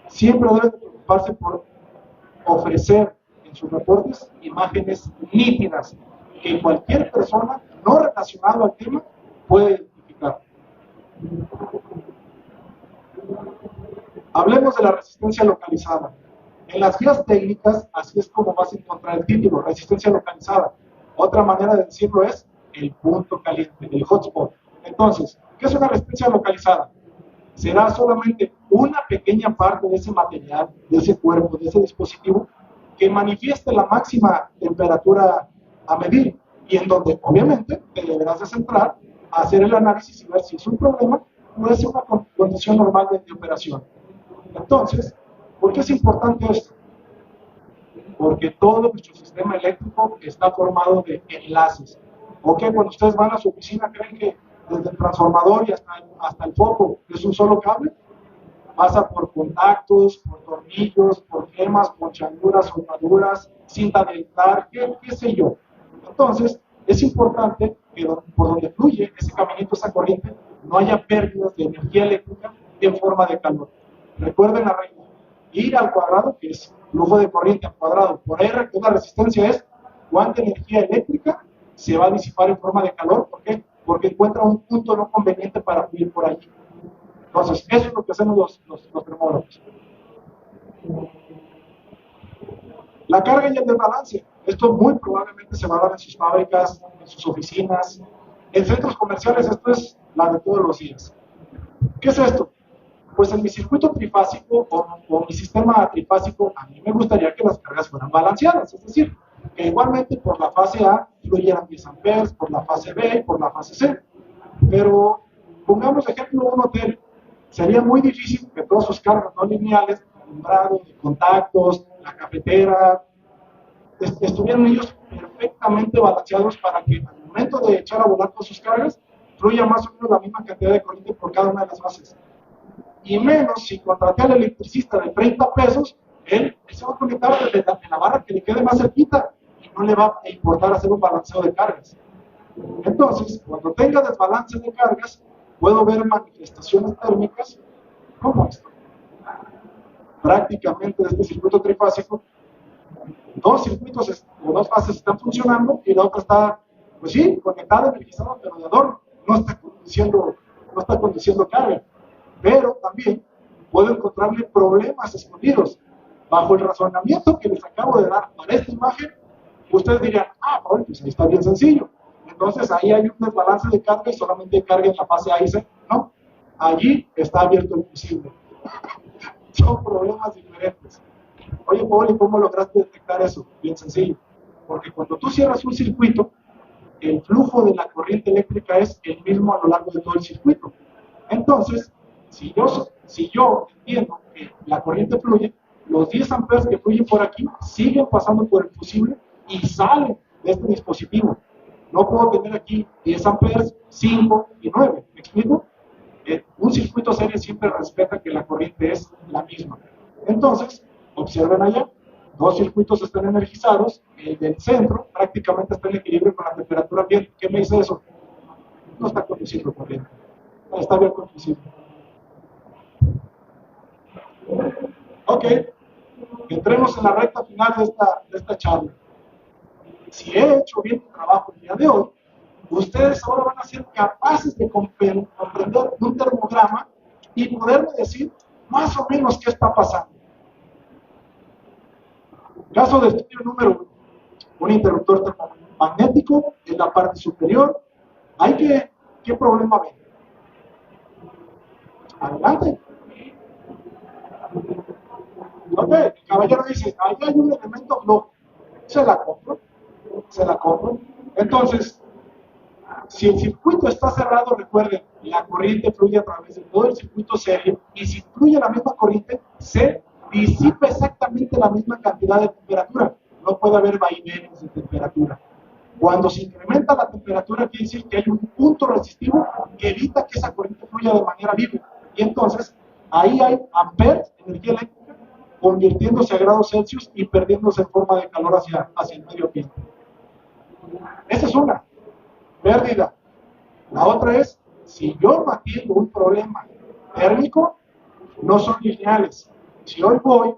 B: siempre debe preocuparse por ofrecer en sus reportes imágenes nítidas que cualquier persona no relacionada al tema puede identificar. Hablemos de la resistencia localizada. En las guías técnicas, así es como vas a encontrar el título, resistencia localizada. Otra manera de decirlo es el punto caliente, el hotspot. Entonces, ¿qué es una resistencia localizada? Será solamente una pequeña parte de ese material, de ese cuerpo, de ese dispositivo, que manifieste la máxima temperatura a medir y en donde, obviamente, te deberás de centrar a hacer el análisis y ver si es un problema o es una condición normal de operación. Entonces, ¿por qué es importante esto? Porque todo nuestro sistema eléctrico está formado de enlaces. ¿Ok? Cuando ustedes van a su oficina, ¿creen que desde el transformador y hasta el foco es un solo cable? Pasa por contactos, por tornillos, por gemas, ponchaduras, soldaduras, cinta de aislar, qué sé yo. Entonces, es importante que por donde fluye ese caminito, esa corriente, no haya pérdidas de energía eléctrica en forma de calor. Recuerden la regla. Ir al cuadrado, que es flujo de corriente al cuadrado, por R, que es la resistencia, es cuánta energía eléctrica se va a disipar en forma de calor. ¿Por qué? Porque encuentra un punto no conveniente para fluir por allí. Entonces, eso es lo que hacemos los termógrafos. La carga y el desbalance. Esto muy probablemente se va a dar en sus fábricas, en sus oficinas, en centros comerciales. Esto es la de todos los días. ¿Qué es esto? Pues en mi circuito trifásico o mi sistema trifásico, a mí me gustaría que las cargas fueran balanceadas, es decir, que igualmente por la fase A fluyeran 10 amperes, por la fase B y por la fase C. Pero pongamos ejemplo un hotel sería muy difícil que todas sus cargas no lineales, alumbrado, de contactos, la cafetera, estuvieran ellos perfectamente balanceados para que al momento de echar a volar todas sus cargas, fluya más o menos la misma cantidad de corriente por cada una de las bases. Y menos si contraté al electricista de 30 pesos, él se va a conectar desde la barra que le quede más cerquita y no le va a importar hacer un balanceo de cargas. Entonces, cuando tenga desbalance de cargas, puedo ver manifestaciones térmicas como esto. Prácticamente de este circuito trifásico, dos circuitos o dos fases están funcionando y la otra está, pues sí, conectada, energizada, pero de adorno, no está conduciendo carga. Pero también puedo encontrarle problemas escondidos. Bajo el razonamiento que les acabo de dar para esta imagen, ustedes dirían, pues ahí está bien sencillo. Entonces ahí hay un desbalance de carga y solamente hay carga en la fase A y C. No, allí está abierto el fusible. Son problemas diferentes. Oye, Paul, ¿y cómo lograste detectar eso? Bien sencillo. Porque cuando tú cierras un circuito, el flujo de la corriente eléctrica es el mismo a lo largo de todo el circuito. Entonces, si yo entiendo que la corriente fluye, los 10 amperes que fluyen por aquí siguen pasando por el fusible y salen de este dispositivo. No puedo tener aquí 10 amperes, 5 y 9. ¿Me explico? Un circuito serie siempre respeta que la corriente es la misma. Entonces, observen allá, dos circuitos están energizados, el del centro prácticamente está en equilibrio con la temperatura ambiente. ¿Qué me dice eso? No está conduciendo corriente, no está bien conducido. Ok, entremos en la recta final de esta charla. Si he hecho bien mi trabajo el día de hoy, ustedes ahora van a ser capaces de comprender un termograma y poderme decir más o menos qué está pasando. Caso de estudio número 1, un interruptor termomagnético en la parte superior. ¿Qué problema ven? Adelante. Ok, el caballero dice, ahí hay un elemento flojo. Se la compro. Entonces, si el circuito está cerrado, recuerden, la corriente fluye a través de todo el circuito serie, y si fluye la misma corriente, se disipa exactamente la misma cantidad de temperatura. No puede haber vaivenes de temperatura. Cuando se incrementa la temperatura, quiere decir que hay un punto resistivo que evita que esa corriente fluya de manera libre. Y entonces, ahí hay amperes, energía eléctrica, convirtiéndose a grados Celsius y perdiéndose en forma de calor hacia el medio ambiente. Esa es una pérdida. La otra es, si yo no atiendo un problema térmico, no son lineales. Si hoy voy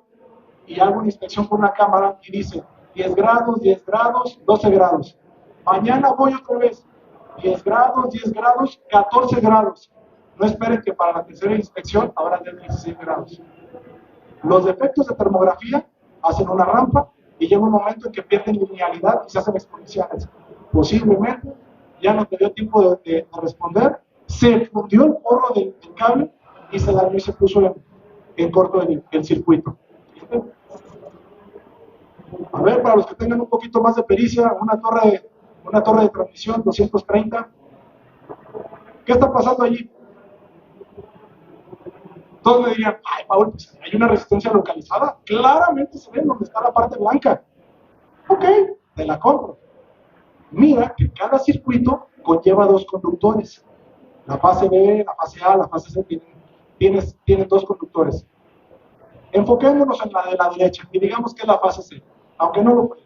B: y hago una inspección con una cámara y dice 10 grados, 10 grados, 12 grados. Mañana voy otra vez, 10 grados, 10 grados, 14 grados. No esperen que para la tercera inspección habrá de 16 grados. Los defectos de termografía hacen una rampa y llega un momento en que pierden linealidad y se hacen exponenciales. Posiblemente ya no te dio tiempo de responder, se fundió el forro del cable y se dañó y se puso en corto el circuito. A ver, para los que tengan un poquito más de pericia, una torre de transmisión 230. ¿Qué está pasando allí? Todos me dirían, ay, Paul, pues hay una resistencia localizada. Claramente se ve donde está la parte blanca. Ok, te la compro. Mira que cada circuito conlleva dos conductores. La fase B, la fase A, la fase C tienen dos conductores. Enfoquémonos en la de la derecha y digamos que es la fase C, aunque no lo fue.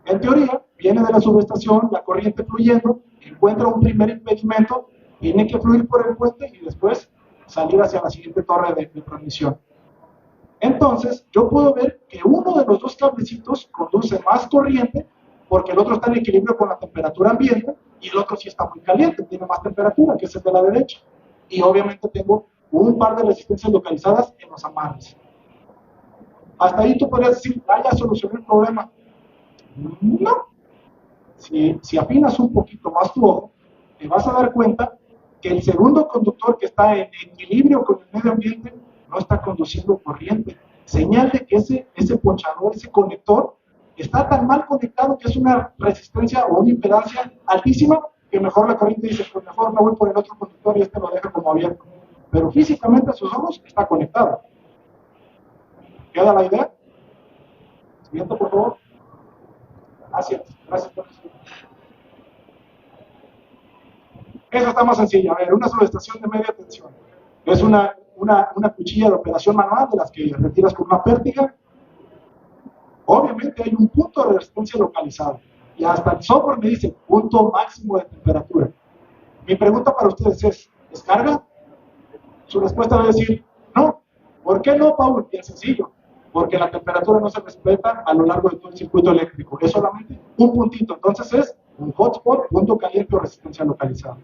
B: En teoría, viene de la subestación, la corriente fluyendo, encuentra un primer impedimento, tiene que fluir por el puente y después salir hacia la siguiente torre de transmisión. Entonces, yo puedo ver que uno de los dos cablecitos conduce más corriente porque el otro está en equilibrio con la temperatura ambiente y el otro sí está muy caliente, tiene más temperatura, que es el de la derecha. Y obviamente tengo un par de resistencias localizadas en los amarres. Hasta ahí tú podrías decir, ya solucioné el problema. No. Si afinas un poquito más tu ojo, te vas a dar cuenta que el segundo conductor que está en equilibrio con el medio ambiente no está conduciendo corriente. Señal de que ese ponchador, ese conector, está tan mal conectado que es una resistencia o una impedancia altísima que mejor la corriente dice, pues mejor me voy por el otro conductor y este lo deja como abierto. pero físicamente a sus ojos está conectado. ¿Queda la idea? Siguiente, por favor. Gracias. Esa está más sencilla. A ver, una subestación de media tensión. Es una cuchilla de operación manual de las que retiras con una pértiga. Obviamente hay un punto de resistencia localizado. Y hasta el software me dice punto máximo de temperatura. Mi pregunta para ustedes es, ¿descarga? Su respuesta va a decir, no. ¿Por qué no, Paul? Bien sencillo. Porque la temperatura no se respeta a lo largo de todo el circuito eléctrico. Es solamente un puntito. Entonces es un hotspot, punto caliente o resistencia localizada.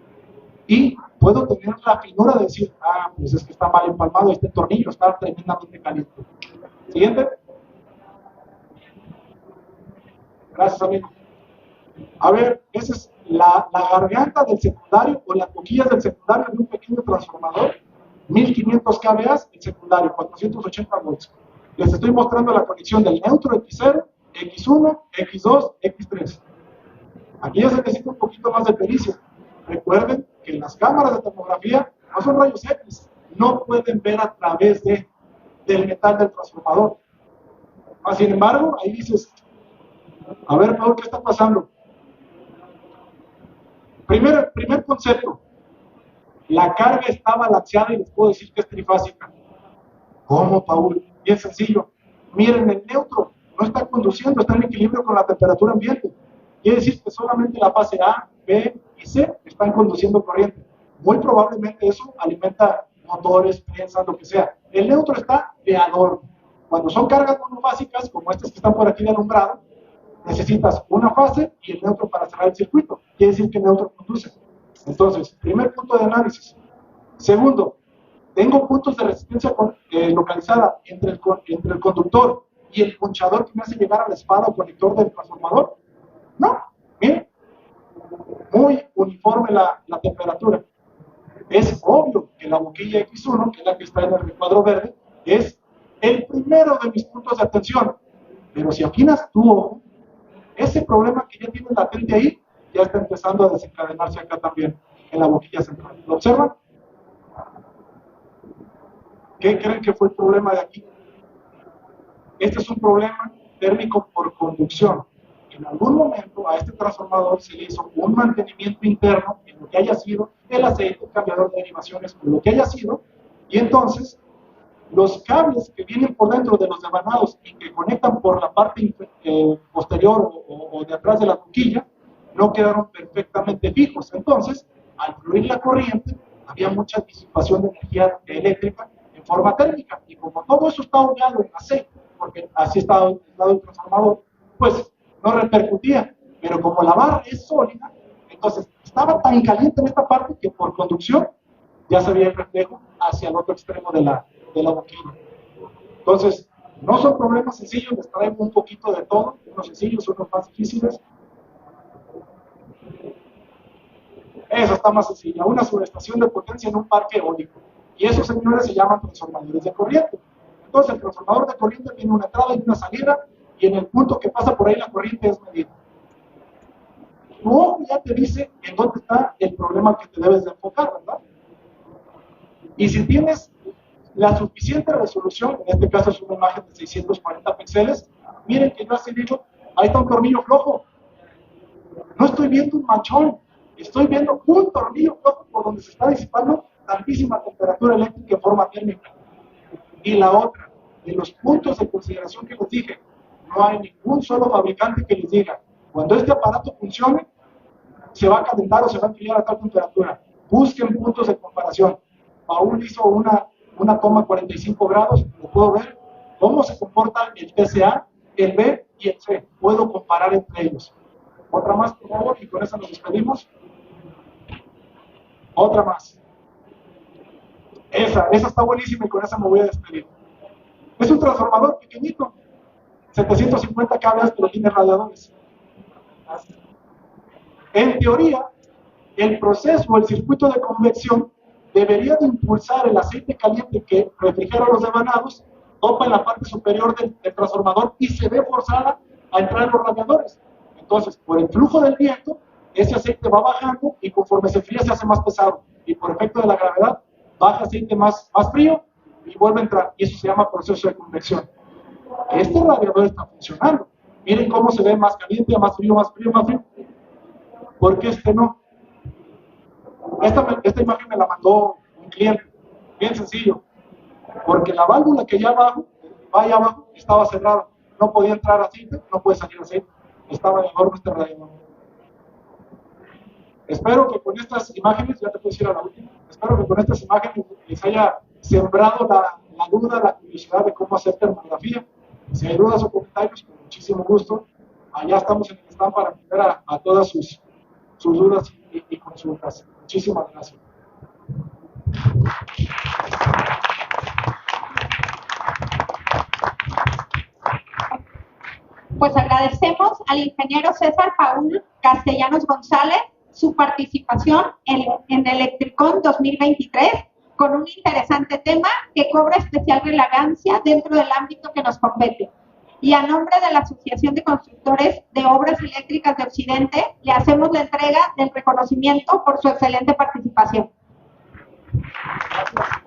B: Y puedo tener la finura de decir, pues es que está mal empalmado, este tornillo está tremendamente caliente. Siguiente. Gracias, amigo. A ver, esa es la garganta del secundario o las boquillas del secundario de un pequeño transformador. 1500 kVA, el secundario, 480 volts. Les estoy mostrando la conexión del neutro X0, X1, X2, X3. Aquí ya se necesita un poquito más de pericia. Recuerden que las cámaras de tomografía no son rayos X, no pueden ver a través del metal del transformador. Sin embargo, ahí dices, a ver, Paul, ¿qué está pasando? Primer concepto, la carga está balanceada y les puedo decir que es trifásica. ¿Cómo, Paul? Bien sencillo. Miren, el neutro no está conduciendo, está en equilibrio con la temperatura ambiente. Quiere decir que solamente la fase A, B y C están conduciendo corriente. Muy probablemente eso alimenta motores, prensas, lo que sea. El neutro está de adorno. Cuando son cargas monofásicas, como estas que están por aquí de alumbrado, necesitas una fase y el neutro para cerrar el circuito. Quiere decir que el neutro conduce. Entonces, primer punto de análisis. Segundo, tengo puntos de resistencia localizada entre el conductor y el ponchador que me hace llegar a la espada o conector del transformador. No, miren, muy uniforme la temperatura. Es obvio que la boquilla X1, que es la que está en el recuadro verde, es el primero de mis puntos de atención. Pero si afinas tu ojo, ese problema que ya tienes latente ahí, ya está empezando a desencadenarse acá también, en la boquilla central. ¿Lo observan? ¿Qué creen que fue el problema de aquí? Este es un problema térmico por conducción. En algún momento a este transformador se le hizo un mantenimiento interno en lo que haya sido el aceite, el cambiador de derivaciones, o lo que haya sido, y entonces los cables que vienen por dentro de los devanados y que conectan por la parte posterior o de atrás de la boquilla no quedaron perfectamente fijos. Entonces, al fluir la corriente, había mucha disipación de energía eléctrica en forma térmica. Y como todo eso está ahogado en aceite, porque así está aislado el transformador, pues no repercutía. Pero como la barra es sólida, entonces estaba tan caliente en esta parte que por conducción ya se veía el reflejo hacia el otro extremo de la boquilla. Entonces, no son problemas sencillos, les traigo un poquito de todo, unos sencillos, unos más difíciles. Esa está más sencilla, una subestación de potencia en un parque eólico. Y esos, señores, se llaman transformadores de corriente. Entonces, el transformador de corriente tiene una entrada y una salida, y en el punto que pasa por ahí la corriente es medida. Tu ojo ya te dice en dónde está el problema que te debes de enfocar, ¿verdad? Y si tienes la suficiente resolución, en este caso es una imagen de 640 píxeles, miren que yo así digo, ahí está un tornillo flojo. No estoy viendo un manchón, estoy viendo un tornillo flojo por donde se está disipando tantísima temperatura eléctrica en forma térmica. Y la otra, de los puntos de consideración que les dije, no hay ningún solo fabricante que les diga, cuando este aparato funcione, se va a calentar o se va a enfriar a tal temperatura. Busquen puntos de comparación. Paul hizo una toma a 45 grados, lo puedo ver, cómo se comporta el TCA, el B y el C. Puedo comparar entre ellos. Otra más, por favor, y con esa nos despedimos. Otra más. Esa está buenísima y con esa me voy a despedir. Es un transformador pequeñito, 750 cables, pero tiene radiadores. En teoría, el proceso, el circuito de convección, debería de impulsar el aceite caliente que refrigera los devanados, topa en la parte superior del transformador y se ve forzada a entrar en los radiadores. Entonces, por el flujo del viento, ese aceite va bajando y conforme se fría se hace más pesado. Y por efecto de la gravedad, baja aceite más frío y vuelve a entrar. Y eso se llama proceso de convección. Este radiador está funcionando. Miren cómo se ve más caliente, más frío, más frío, más frío. ¿Por qué este no? Esta imagen me la mandó un cliente. Bien sencillo. Porque la válvula que allá abajo, estaba cerrada. No podía entrar aceite, no puede salir aceite. Estaba en el horno este radiador. Espero que con estas imágenes, ya te puedes ir a la última, espero que con estas imágenes les haya sembrado la duda, la curiosidad de cómo hacer termografía. Si hay dudas o comentarios, con muchísimo gusto, allá estamos en el stand para atender a todas sus dudas y consultas. Muchísimas gracias.
A: Pues agradecemos al ingeniero César Paul Castellanos González su participación en Electricon 2023 con un interesante tema que cobra especial relevancia dentro del ámbito que nos compete. Y a nombre de la Asociación de Constructores de Obras Eléctricas de Occidente, le hacemos la entrega del reconocimiento por su excelente participación.
B: Gracias.